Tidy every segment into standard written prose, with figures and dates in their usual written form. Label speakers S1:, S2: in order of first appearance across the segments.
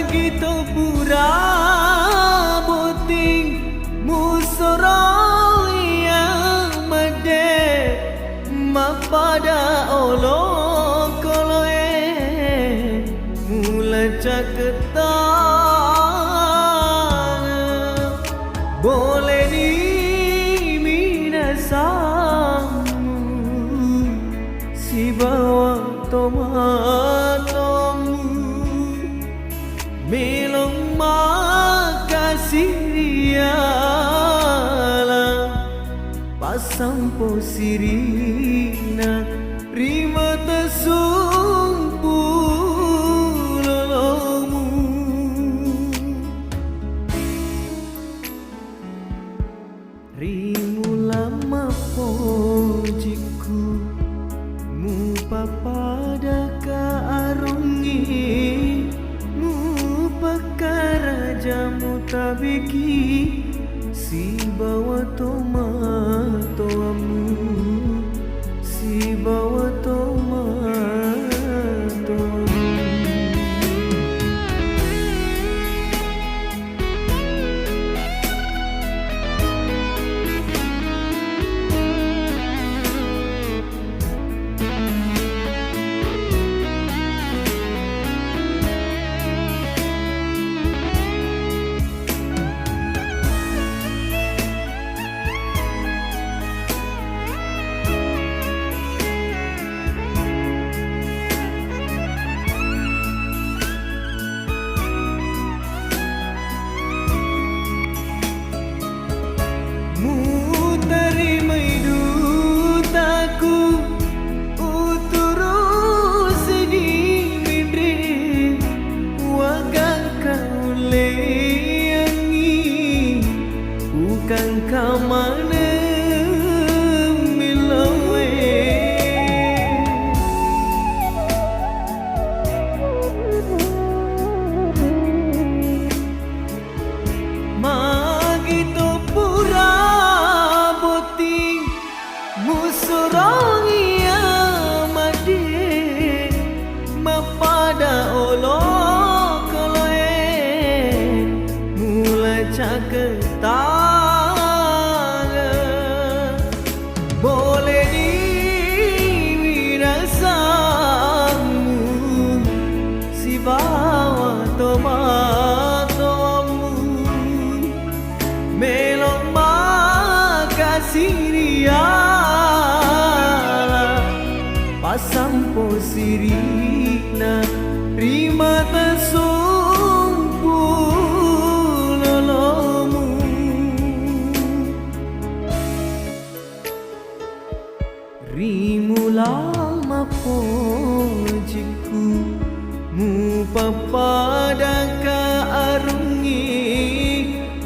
S1: Magito pura boting musorolia made mapada olo koloe mula caketang boleh ni minasamu si bawa tomatomu melong makasih diala pasampo sirina rima tesumpu lolomu rimu lama pojiku mu papada ka arungi mu perkara jamu tabiki si bawa tomatomu si bawa tomatomu bukan kau mana milawe magito pura boting musurangia made mapada olo koloe mula caketang boleh dirasamu si bawa tomatomu melong makasih diala pasampo sirina rima tesumpu lolomu rimu lama pojiku mu papada ka arungi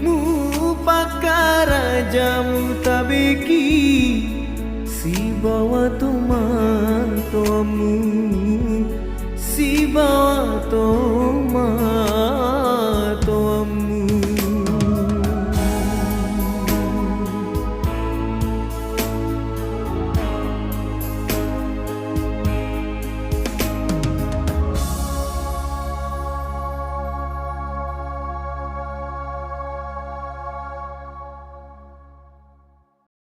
S1: mu pakara jamu tabiki si bawa tomatomu si bawa tomatomu